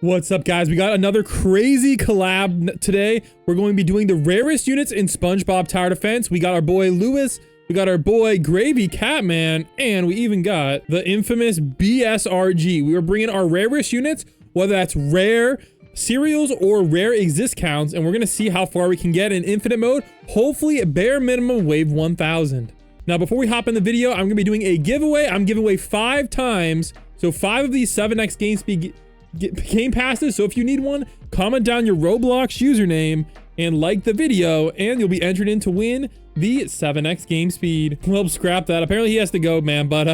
What's up, guys? We got another crazy collab today. We're going to be doing the rarest units in Spongebob Tower Defense. We got our boy Lewis, we got our boy Gravy Catman, and we even got the infamous BSRG. We are bringing our rarest units, whether that's rare cereals or rare exist counts, and we're going to see how far we can get in infinite mode. Hopefully, bare minimum wave 1000. Now, before we hop in the video, I'm going to be doing a giveaway. I'm giving away 5 times, so 5 of these 7x game speed game passes. So if you need one, comment down your Roblox username and like the video, and you'll be entered in to win the 7x game speed. Well, scrap that. Apparently he has to go, man, but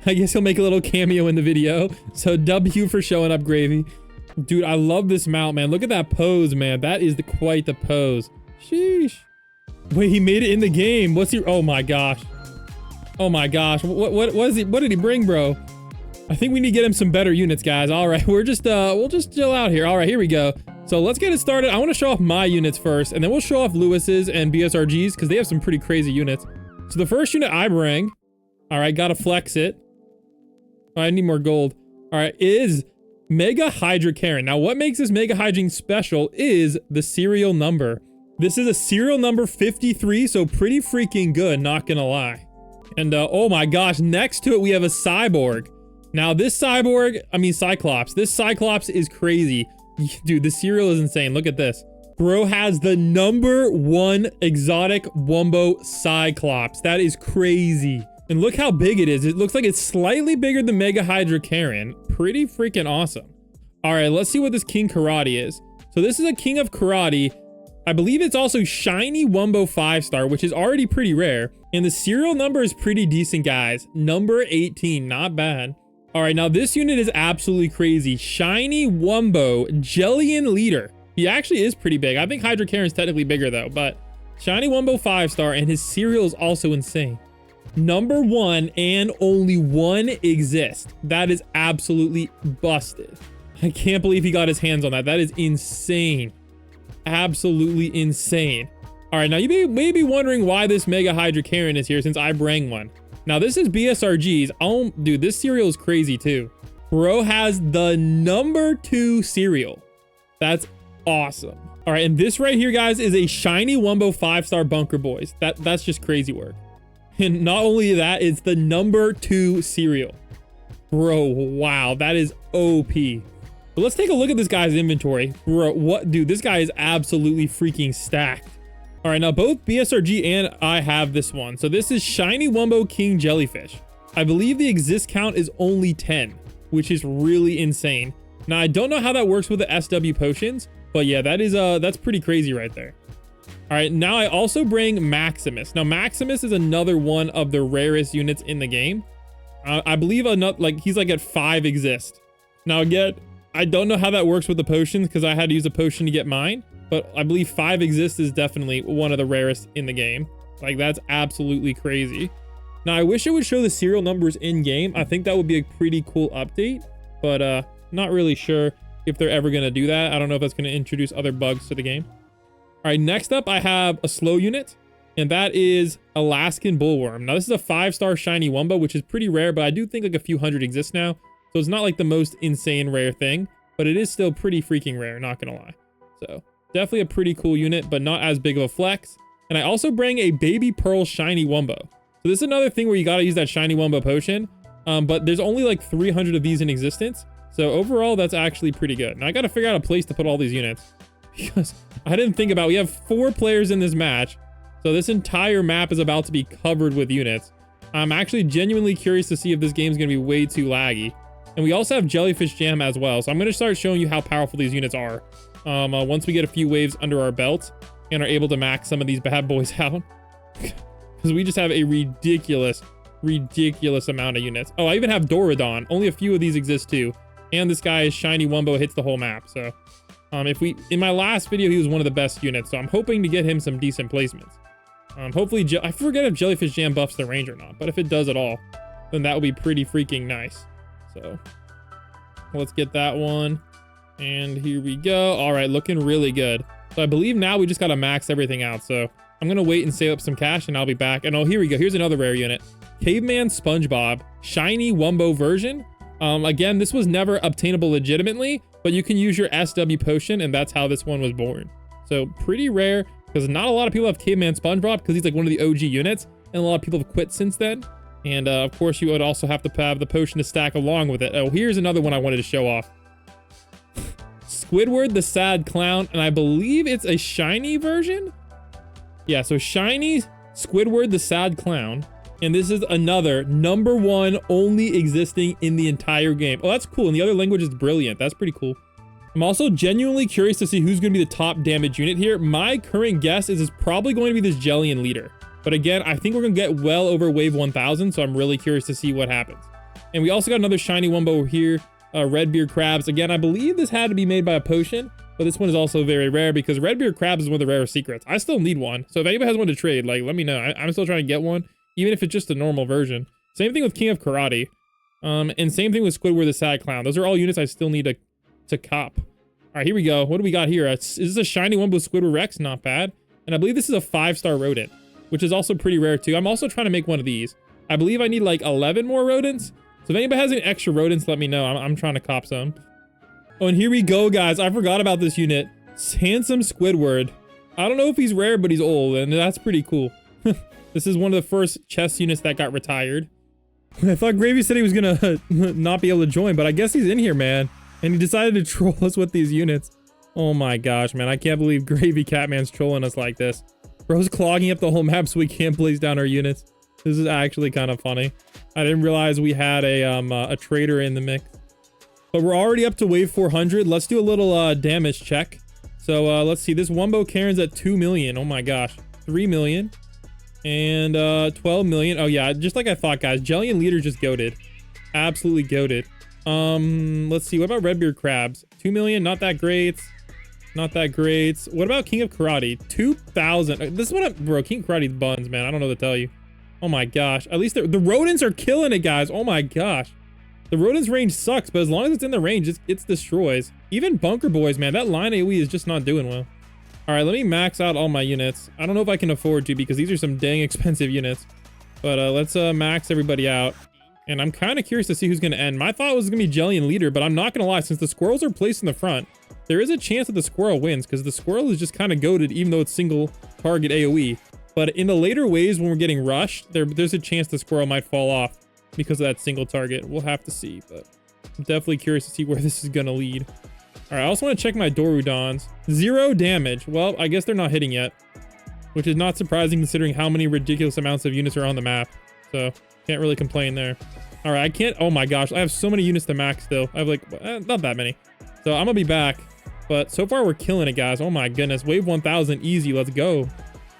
I guess he'll make a little cameo in the video. So W for showing up, Gravy. Dude, I love this mount, man. Look at that pose, man. That is quite the pose. Sheesh. Wait, he made it in the game. What's he? Oh my gosh. Oh my gosh. What did he bring, bro? I think we need to get him some better units, guys. All right, we'll just chill out here. All right, here we go. So let's get it started. I want to show off my units first, and then we'll show off Lewis's and BSRG's because they have some pretty crazy units. So the first unit I bring, all right, gotta flex it. I need more gold. All right, is Mega Hydra Karen. Now, what makes this Mega Hydra special is the serial number. This is a serial number 53, so pretty freaking good, not gonna lie. And oh my gosh, next to it we have a Cyborg. Now this Cyclops, this Cyclops is crazy. Dude, the cereal is insane. Look at this. Bro has the #1 exotic Wumbo Cyclops. That is crazy. And look how big it is. It looks like it's slightly bigger than Mega Hydra Karen. Pretty freaking awesome. All right, let's see what this King Karate is. So this is a King of Karate. I believe it's also Shiny Wumbo 5-star, which is already pretty rare. And the serial number is pretty decent, guys. Number 18, not bad. All right, now this unit is absolutely crazy. Shiny Wumbo Jellian Leader. He actually is pretty big. I think Hydra Karen's technically bigger though, but Shiny Wumbo 5-star, and his cereal is also insane. #1 and only 1 exists. That is absolutely busted. I can't believe he got his hands on that. That is insane. Absolutely insane. All right, now you may be wondering why this Mega Hydra Karen is here since I bring one. Now this is BSRG's. Oh, dude, this cereal is crazy too. Bro has the #2 cereal. That's awesome. All right, and this right here, guys, is a Shiny Wumbo 5-star Bunker Boys. That's just crazy work. And not only that, it's the #2 cereal. Bro, wow, that is OP. But let's take a look at this guy's inventory. Bro, what, dude, this guy is absolutely freaking stacked. All right, now both BSRG and I have this one. So this is Shiny Wumbo King Jellyfish. I believe the exist count is only 10, which is really insane. Now, I don't know how that works with the SW potions, but yeah, that's pretty crazy right there. All right, now I also bring Maximus. Now, Maximus is another one of the rarest units in the game. I believe he's like at 5 exist. Now, again, I don't know how that works with the potions because I had to use a potion to get mine. But I believe 5 exist is definitely one of the rarest in the game. Like, that's absolutely crazy. Now, I wish it would show the serial numbers in game. I think that would be a pretty cool update, but not really sure if they're ever going to do that. I don't know if that's going to introduce other bugs to the game. All right, next up, I have a slow unit, and that is Alaskan Bullworm. Now, this is a 5-star Shiny Wumbo, which is pretty rare, but I do think like a few hundred exist now. So it's not like the most insane rare thing, but it is still pretty freaking rare, not going to lie. So definitely a pretty cool unit, but not as big of a flex. And I also bring a Baby Pearl Shiny Wumbo. So this is another thing where you got to use that Shiny Wumbo potion. But there's only like 300 of these in existence. So overall, that's actually pretty good. Now I got to figure out a place to put all these units because I didn't think about, we have 4 players in this match. So this entire map is about to be covered with units. I'm actually genuinely curious to see if this game is going to be way too laggy. And we also have Jellyfish Jam as well. So I'm going to start showing you how powerful these units are. Once we get a few waves under our belt and are able to max some of these bad boys out. Because we just have a ridiculous amount of units. Oh, I even have Doradon. Only a few of these exist too. And this guy's Shiny Wumbo hits the whole map. So in my last video, he was one of the best units. So I'm hoping to get him some decent placements. Hopefully, I forget if Jellyfish Jam buffs the range or not. But if it does at all, then that would be pretty freaking nice. So let's get that one. And here we go. All right, looking really good. So I believe now we just got to max everything out. So I'm going to wait and save up some cash and I'll be back. And oh, here we go. Here's another rare unit. Caveman Spongebob, Shiny Wumbo version. Again, this was never obtainable legitimately, but you can use your SW potion, and that's how this one was born. So pretty rare, because not a lot of people have Caveman Spongebob, because he's like one of the OG units, and a lot of people have quit since then. And of course, you would also have to have the potion to stack along with it. Oh, here's another one I wanted to show off. Squidward the Sad Clown, and I believe it's a shiny version? Yeah, so shiny Squidward the Sad Clown. And this is another #1 only existing in the entire game. Oh, that's cool. And the other language is brilliant. That's pretty cool. I'm also genuinely curious to see who's going to be the top damage unit here. My current guess is it's probably going to be this Jellian leader. But again, I think we're going to get well over wave 1000, so I'm really curious to see what happens. And we also got another shiny Wumbo here, Redbeard Crabs. Again, I believe this had to be made by a potion, but this one is also very rare because Redbeard Crabs is one of the rarest secrets. I still need one, so if anybody has one to trade, like, let me know. I'm still trying to get one, even if it's just a normal version. Same thing with King of Karate, and same thing with Squidward the Sad Clown. Those are all units I still need to cop. All right, here we go. What do we got here? Is this a shiny Wumbo Squidward Rex? Not bad. And I believe this is a 5-star rodent, which is also pretty rare too. I'm also trying to make one of these. I believe I need like 11 more rodents. So if anybody has any extra rodents, let me know. I'm trying to cop some. Oh, and here we go, guys. I forgot about this unit. Handsome Squidward. I don't know if he's rare, but he's old, and that's pretty cool. This is one of the first chess units that got retired. I thought Gravy said he was gonna not be able to join, but I guess he's in here, man. And he decided to troll us with these units. Oh my gosh, man. I can't believe Gravy Catman's trolling us like this. Bro's clogging up the whole map so we can't place down our units. This is actually kind of funny. I didn't realize we had a trader in the mix. But we're already up to wave 400. Let's do a little damage check. So let's see. This Wumbo Karen's at 2 million. Oh my gosh. 3 million. And 12 million. Oh yeah, just like I thought, guys. Jellian Leader just goated. Absolutely goated. Let's see. What about Redbeard Crabs? 2 million. Not that great. Not that great. What about King of Karate? 2,000. This is what bro, King of Karate buns, man. I don't know what to tell you. Oh my gosh. At least the rodents are killing it, guys. Oh my gosh. The rodents range sucks, but as long as it's in the range, it destroys. Even Bunker Boys, man. That line AoE is just not doing well. All right, let me max out all my units. I don't know if I can afford to because these are some dang expensive units. But let's max everybody out. And I'm kind of curious to see who's going to end. My thought was going to be Jellian Leader, but I'm not going to lie. Since the squirrels are placed in the front, there is a chance that the squirrel wins because the squirrel is just kind of goated even though it's single target AoE. But in the later waves when we're getting rushed, there's a chance the squirrel might fall off because of that single target. We'll have to see, but I'm definitely curious to see where this is going to lead. All right, I also want to check my Dorudons. 0 damage. Well, I guess they're not hitting yet, which is not surprising considering how many ridiculous amounts of units are on the map. So can't really complain there. All right, I can't. Oh my gosh, I have so many units to max still. I have like not that many. So I'm gonna be back. But so far we're killing it, guys. Oh my goodness, wave 1000 easy. Let's go.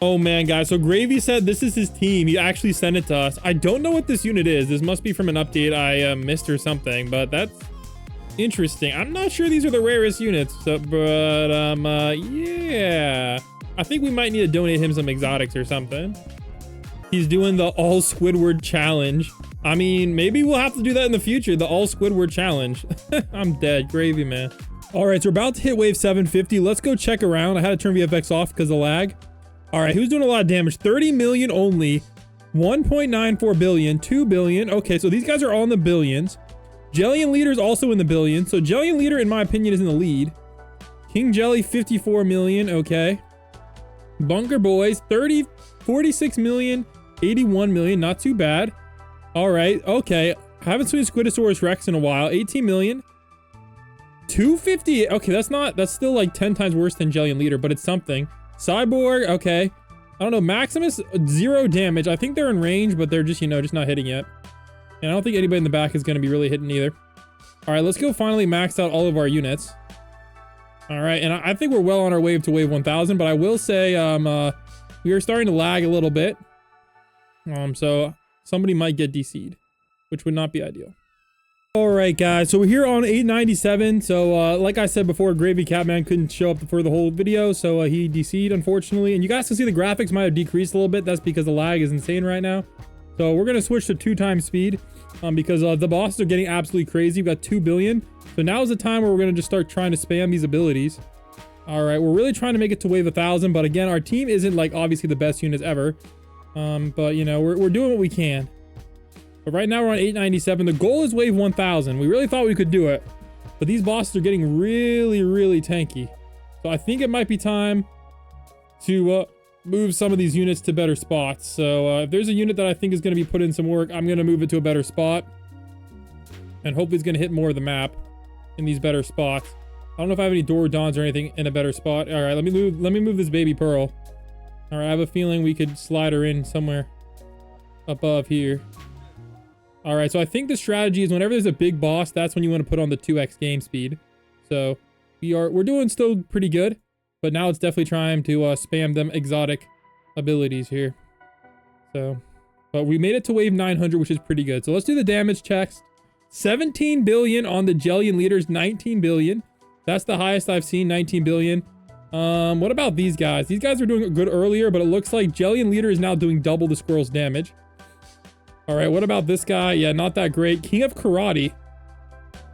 Oh man, guys. So Gravy said this is his team. He actually sent it to us. I don't know what this unit is. This must be from an update I missed or something. But that's interesting. I'm not sure these are the rarest units. So, but yeah, I think we might need to donate him some exotics or something. He's doing the all Squidward challenge. I mean, maybe we'll have to do that in the future. The all Squidward challenge. I'm dead. Gravy, man. All right, so we're about to hit wave 750. Let's go check around. I had to turn VFX off because of lag. All right, who's doing a lot of damage? 30 million only. 1.94 billion. 2 billion. Okay, so these guys are all in the billions. Jellian Leader's also in the billions. So Jellian Leader, in my opinion, is in the lead. King Jelly, 54 million. Okay. Bunker Boys, 46 million. 81 million. Not too bad. All right. Okay. I haven't seen Squidosaurus Rex in a while. 18 million. 250. Okay, that's still like 10 times worse than Jellian Leader, but it's something. Cyborg. Okay. I don't know. Maximus, 0 damage. I think they're in range, but they're just, just not hitting yet. And I don't think anybody in the back is going to be really hitting either. All right, let's go finally max out all of our units. All right, and I think we're well on our way to wave 1000, but I will say we are starting to lag a little bit. So somebody might get DC'd, which would not be ideal. All right, guys, so we're here on 897. So like I said before, Gravy Catman couldn't show up for the whole video, so he DC'd, unfortunately. And you guys can see the graphics might have decreased a little bit. That's because the lag is insane right now. So we're going to switch to 2x speed because the bosses are getting absolutely crazy. We've got 2 billion. So now is the time where we're going to just start trying to spam these abilities. All right, we're really trying to make it to wave 1000. But again, our team isn't like obviously the best units ever. But we're doing what we can. But right now we're on 897. The goal is wave 1000. We really thought we could do it. but these bosses are getting really, really tanky. So I think it might be time to move some of these units to better spots. So if there's a unit that I think is going to be put in some work, I'm going to move it to a better spot. And hopefully it's going to hit more of the map in these better spots. I don't know if I have any Dorodons or anything in a better spot. All right, let me move this baby Pearl. All right, I have a feeling we could slide her in somewhere above here. All right, so I think the strategy is whenever there's a big boss, that's when you want to put on the 2x game speed. So we're doing still pretty good, but now it's definitely trying to spam them exotic abilities here. So, but we made it to wave 900, which is pretty good. So let's do the damage checks. 17 billion on the Jellian leaders, 19 billion. That's the highest I've seen, 19 billion. What about these guys? These guys were doing good earlier, but it looks like Jellian leader is now doing double the squirrel's damage. All right, what about this guy? Yeah, not that great. King of Karate.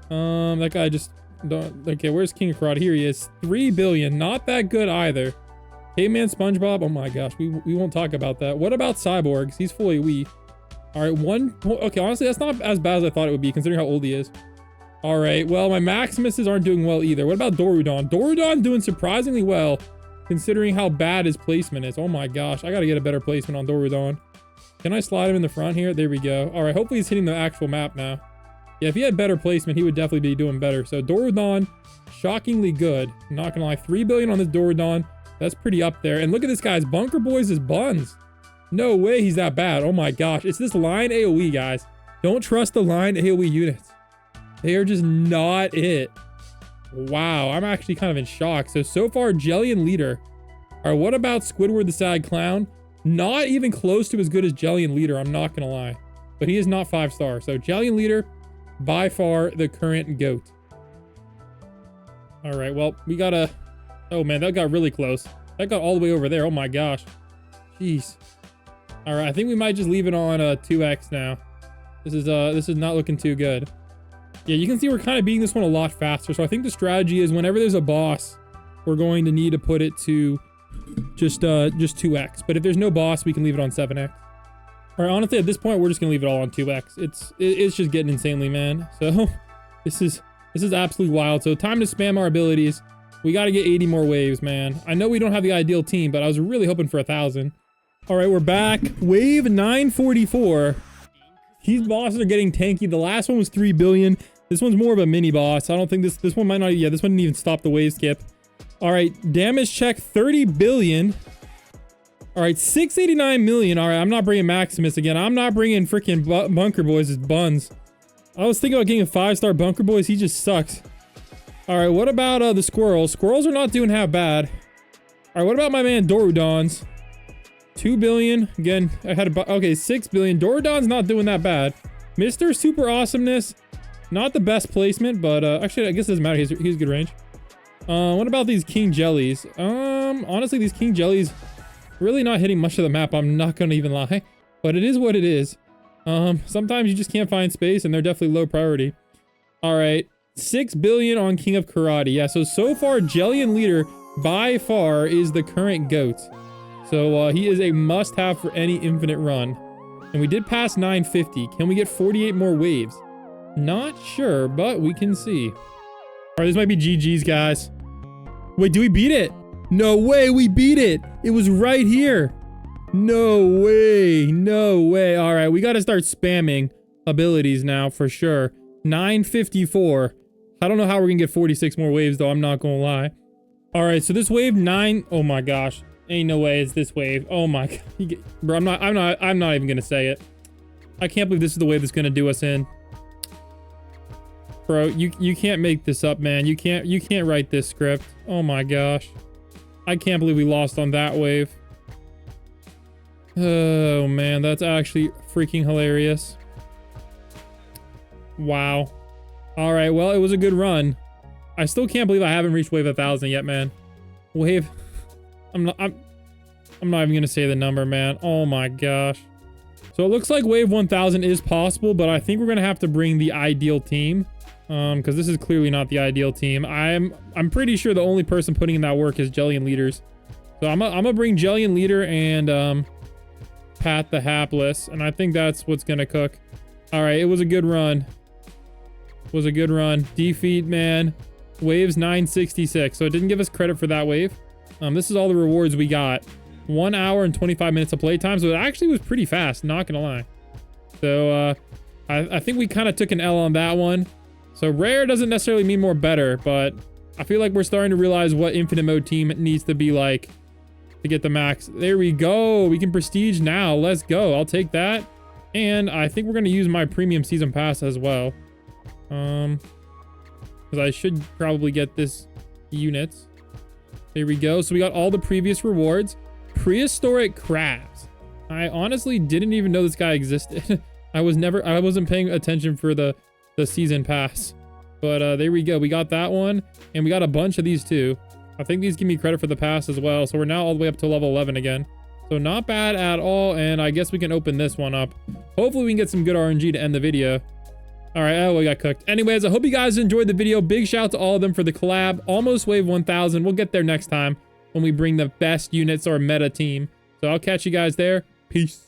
That guy just don't. Okay, where's King of Karate? Here he is. 3 billion. Not that good either. Hey man, Spongebob. Oh my gosh, we won't talk about that. What about Cyborgs? He's fully wee. All right, okay, honestly, that's not as bad as I thought it would be, considering how old he is. All right, well, my Maximuses aren't doing well either. What about Dorudon? Dorudon doing surprisingly well, considering how bad his placement is. Oh my gosh, I gotta get a better placement on Dorudon. Can I slide him in the front here? There we go. All right, hopefully he's hitting the actual map now. Yeah, if he had better placement, he would definitely be doing better. So Dorudon, shockingly good. I'm not gonna lie, 3 billion on this Dorudon. That's pretty up there. And look at this guy's Bunker Boys is buns. No way he's that bad. Oh my gosh. It's this line AoE, guys. Don't trust the line AoE units. They are just not it. Wow, I'm actually kind of in shock. So far, Jellian leader. All right, what about Squidward the Sad Clown? Not even close to as good as Jellian leader, I'm not gonna lie. But he is not 5-star. So Jellian leader, by far the current GOAT. All right, well, we gotta... Oh man, that got really close. That got all the way over there. Oh my gosh. Jeez. All right, I think we might just leave it on 2x now. This is not looking too good. Yeah, you can see we're kind of beating this one a lot faster. So I think the strategy is whenever there's a boss, we're going to need to put it to just 2x. But if there's no boss, we can leave it on 7x. All right, honestly, at this point, we're just gonna leave it all on 2x. It's just getting insanely, man. So this is absolutely wild. So time to spam our abilities. We got to get 80 more waves, man. I know we don't have the ideal team, but I was really hoping for 1,000. All right, we're back. Wave 944. These bosses are getting tanky. The last one was 3 billion. This one's more of a mini boss. I don't think this one might not. Yeah, this one didn't even stop the wave skip. All right, damage check 30 billion. All right, 689 million. All right, I'm not bringing Maximus again. I'm not bringing freaking Bunker Boys as buns. I was thinking about getting a 5-star Bunker Boys. He just sucks. All right, what about the squirrels? Squirrels are not doing half bad. All right, what about my man Dorudons? 2 billion. Again, I had a... Okay, 6 billion. Dorodon's not doing that bad. Mr. Super Awesomeness. Not the best placement, but actually, I guess it doesn't matter. He's good range. What about these King Jellies? Honestly, these King Jellies really not hitting much of the map. I'm not going to even lie. But it is what it is. Sometimes you just can't find space, and they're definitely low priority. All right. 6 billion on King of Karate. Yeah, so far, Jellian leader, by far, is the current GOAT. So he is a must-have for any infinite run. And we did pass 950. Can we get 48 more waves? Not sure, but we can see. All right, this might be GG's, guys. Wait, do we beat it? No way, we beat it. It was right here. No way, no way. All right, we got to start spamming abilities now for sure. 954. I don't know how we're going to get 46 more waves, though. I'm not going to lie. All right, so this wave 9. Oh my gosh. Ain't no way it's this wave. Oh my god. Bro, I'm not even gonna say it. I can't believe this is the wave that's gonna do us in. Bro, you can't make this up, man. You can't write this script. Oh my gosh. I can't believe we lost on that wave. Oh man, that's actually freaking hilarious. Wow. All right, well, it was a good run. I still can't believe I haven't reached wave 1,000 yet, man. Wave... I'm not even gonna say the number, man. Oh my gosh. So it looks like wave 1,000 is possible, but I think we're gonna have to bring the ideal team, because this is clearly not the ideal team. I'm pretty sure the only person putting in that work is Jellian leaders. So I'm gonna bring Jellian leader and Pat the Hapless, and I think that's what's gonna cook. All right, it was a good run. was a good run. Defeat, man. Waves 966. So it didn't give us credit for that wave. This is all the rewards we got. 1 hour and 25 minutes of playtime. So it actually was pretty fast, not gonna lie. So I think we kind of took an L on that one. So rare doesn't necessarily mean more better, but I feel like we're starting to realize what infinite mode team needs to be like to get the max. There we go. We can prestige now. Let's go. I'll take that. And I think we're going to use my premium season pass as well. Because I should probably get this units. There we go. So we got all the previous rewards. Prehistoric crabs. I honestly didn't even know this guy existed. I wasn't paying attention for the season pass. But there we go. We got that one. And we got a bunch of these too. I think these give me credit for the pass as well. So we're now all the way up to level 11 again. So not bad at all. And I guess we can open this one up. Hopefully we can get some good RNG to end the video. All right. Oh, we got cooked. Anyways, I hope you guys enjoyed the video. Big shout out to all of them for the collab. Almost wave 1000. We'll get there next time when we bring the best units or meta team. So I'll catch you guys there. Peace.